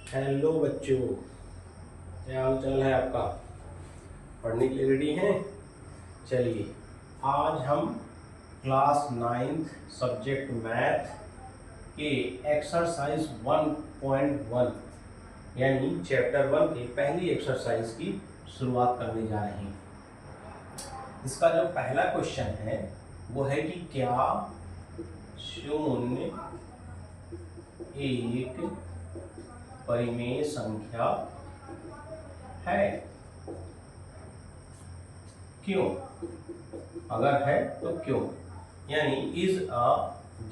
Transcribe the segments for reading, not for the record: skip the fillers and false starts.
Hello बच्चों, क्या हाल चाल है आपका। पढ़ने के लिए रेडी हैं? चलिए, आज हम क्लास 9th सब्जेक्ट मैथ के एक्सरसाइज 1.1 यानी चैप्टर 1 के पहली एक्सरसाइज की शुरुआत करने जा रहे हैं। इसका जो पहला क्वेश्चन है वो है कि क्या 0 एक परिमेय संख्या है? क्यों? अगर है तो क्यों? यानी is a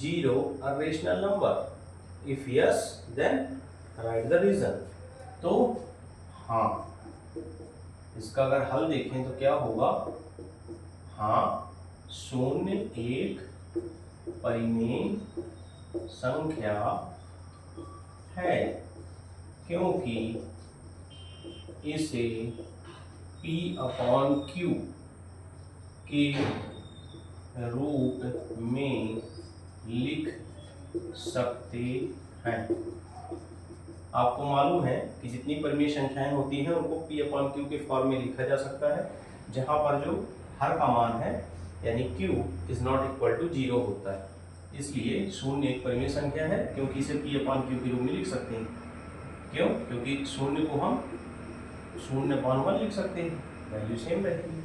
zero a rational number? If yes then write the reason. तो हाँ, इसका अगर हल देखें तो क्या होगा? हाँ, 0 एक परिमेय संख्या है क्योंकि इसे P/Q के रूप में लिख सकते हैं। आपको मालूम है कि जितनी परिमेय संख्याएं होती हैं उनको P/Q के फॉर्म में लिखा जा सकता है, जहां पर जो हर का मान है यानी Q is not equal to 0 होता है। इसलिए 0 एक परिमेय संख्या है क्योंकि इसे P/Q के रूप में लिख सकते हैं। क्यों? क्योंकि 0 को हम 0/1 लिख सकते हैं, वैल्यू सेम रहेगी।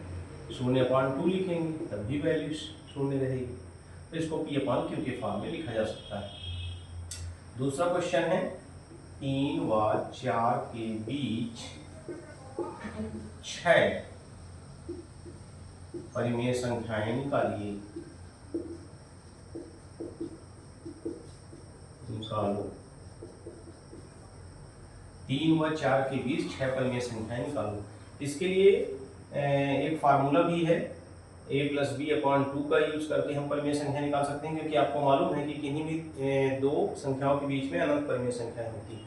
0/2 लिखेंगे तब भी वैल्यू 0 रहेगी। तो इसको P/Q के फॉर्म में लिखा जा सकता है। दूसरा क्वेश्चन है 3 व 4 के बीच 6 परिमेय संख्याएं निकालिए। निकालो। 3 व 4 के बीच 6 परिमेय संख्याएं निकालो। इसके लिए एक फार्मूला भी है, a+b/2 का यूज करके हम परिमेय संख्या निकाल सकते हैं, क्योंकि आपको मालूम है कि किन्हीं भी दो संख्याओं के बीच में अनंत परिमेय संख्याएं होती हैं।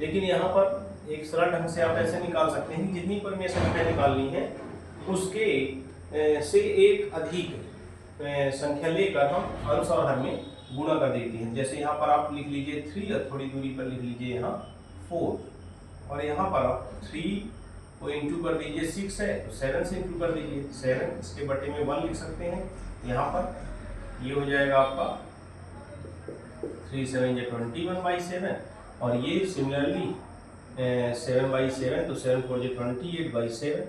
लेकिन यहाँ पर एक सरल ढंग से आप ऐसे निकाल सकते हैं कि जितनी परिमेय संख्या निकालनी है उसके से एक अधिक संख्या लेकर हम अंश और हर में गुणा कर देते हैं। जैसे यहाँ पर आप लिख लीजिए 3 और थोड़ी दूरी पर लिख लीजिए यहाँ 4, और यहाँ पर आप 3 को इंटू कर दीजिए 6 है तो 7 से इंटू कर दीजिए 7, इसके बटे में 1 लिख सकते हैं। यहाँ पर ये हो जाएगा आपका 3 7 या 21/7, और ये सिमिलरली 7/7 तो 7 4 या 28/7।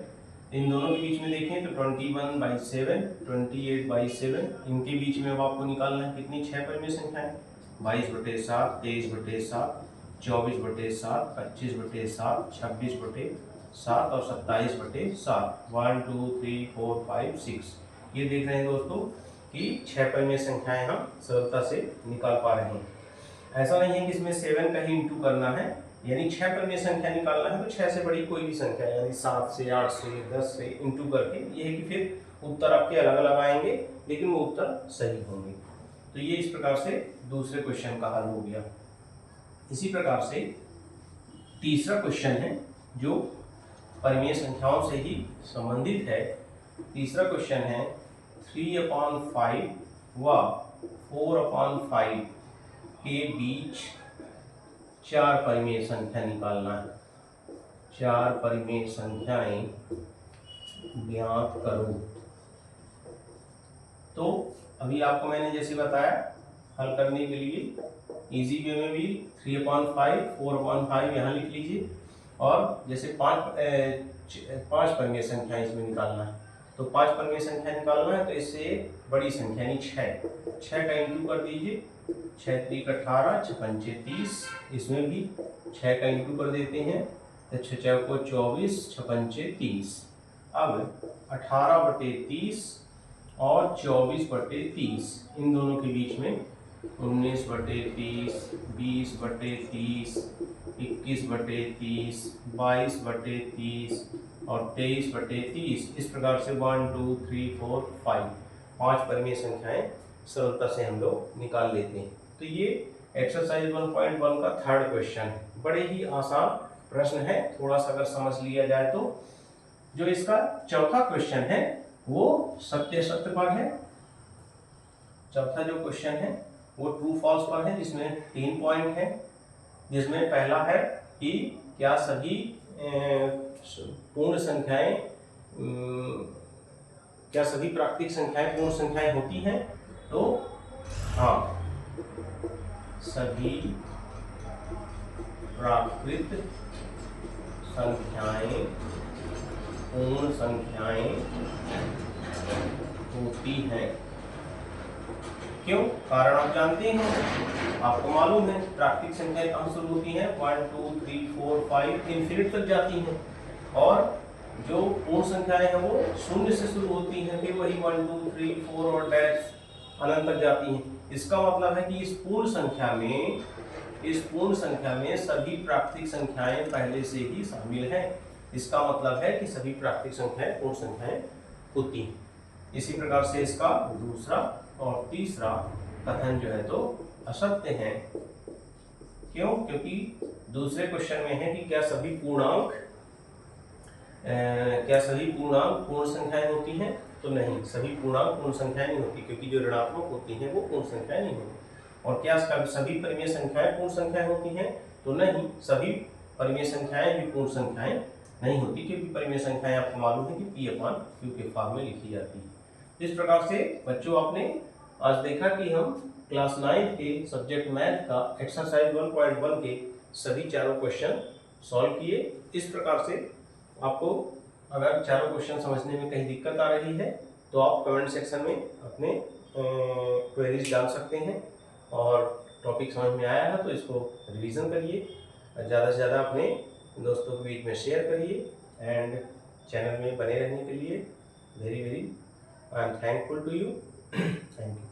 इन दोनों के बीच में देखें तो 21/7 28/7, इनके बीच में अब आपको निकालना है कितनी 6 परिमेय संख्याएं। 22/7 23/7 24/7 25/7 26/7 और 27/7 1 2 3 4 5 6। ये देख रहे हैं दोस्तों कि 6 परिमेय संख्याएं हम सरलता से निकाल पा रहे हैं। ऐसा नहीं है कि इसमें 7 का ही इंटू करना है, यानी 6 परिमेय संख्या निकालना है तो 6 से बड़ी कोई भी संख्या यानी 7 से 8 से 10 से इंटू करके, ये है कि फिर उत्तर आपके अलग अलग आएंगे लेकिन वो उत्तर सही होंगे। तो ये इस प्रकार से दूसरे क्वेश्चन का हल हो गया। इसी प्रकार से तीसरा क्वेश्चन है जो परिमेय संख्याओं से ही संबंधित है। तीसरा क्वेश्चन है 3/5 व 4/5 के बीच 4 परिमेय संख्या निकालना है। 4 परिमेय संख्याएं ज्ञात करो। तो अभी आपको मैंने जैसे बताया हल करने के लिए इजी वे में भी 3/5 4/5 यहाँ लिख लीजिए, और जैसे 5 परिमेय संख्या इसमें निकालना है तो 5 परिमेय संख्या निकालना है तो इससे बड़ी संख्या यानी 6 का इंटू कर दीजिए। 6 3 18 6 5 30, इसमें भी 6 का इंटू कर देते हैं तो 6 4 को 24 6 5 30। अब 18/30 और 24/30 इन दोनों के बीच में 19/30 20/30 21/30 22/30 और 23/30, इस प्रकार से 1 2 3 4 5 परिमेय संख्याएं सरलता से हम लोग निकाल लेते हैं। तो ये एक्सरसाइज 1.1 का थर्ड क्वेश्चन है। बड़े ही आसान प्रश्न है, थोड़ा सा अगर समझ लिया जाए तो। जो इसका चौथा क्वेश्चन है वो सत्य सत्य पर है। चौथा जो क्वेश्चन है वो ट्रू फॉल्स पर है, जिसमें 3 पॉइंट है। जिसमें पहला है कि क्या सभी पूर्ण संख्याएं क्या सभी प्राकृतिक संख्याएं पूर्ण संख्याएं होती हैं? तो हाँ, सभी प्राकृत संख्याएं पूर्ण संख्याएं होती हैं। क्यों? कारण आप जानते हैं, आपको मालूम है प्राकृतिक संख्याएं कहाँ शुरू होती हैं? 1 2 3 4 5 इन्फिनिट तक जाती हैं, और जो पूर्ण संख्याएं हैं वो शून्य से शुरू होती हैं, फिर वही 1 2 3 4 और डैश अनंत तक जाती हैं। इसका मतलब है कि इस पूर्ण संख्या में सभी प्राकृतिक संख्याएं पहले से ही शामिल हैं। इसका मतलब है कि सभी प्राकृतिक संख्याएं पूर्ण संख्याएं होती हैं। इसी प्रकार से इसका दूसरा और तीसरा कथन जो है तो असत्य है। क्यों? क्योंकि दूसरे क्वेश्चन में है कि क्या सभी पूर्णांक पूर्ण संख्याएं होती हैं? तो नहीं, सभी पूर्णांक पूर्ण संख्याएं नहीं होती, क्योंकि जो ऋणात्मक होती हैं वो पूर्ण संख्याएं नहीं होती। और क्या सभी परिमेय संख्याएं पूर्ण संख्याएं होती हैं? तो नहीं, सभी परिमेय संख्याएं भी पूर्ण संख्याएं नहीं होती, क्योंकि परिमेय संख्याएं आपको मालूम है कि P/Q के फॉर्म में लिखी जाती है। इस प्रकार से बच्चों, आपने आज देखा कि हम क्लास 9 के सब्जेक्ट मैथ का एक्सरसाइज 1.1 के सभी चारों क्वेश्चन सॉल्व किए। इस प्रकार से आपको अगर चारों क्वेश्चन समझने में कहीं दिक्कत आ रही है तो आप कमेंट सेक्शन में अपने क्वेरीज डाल सकते हैं, और टॉपिक समझ में आया है तो इसको रिवीजन करिए, ज़्यादा से ज़्यादा अपने दोस्तों के बीच में शेयर करिए, एंड चैनल में बने रहने के लिए very I am thankful to you. Thank you.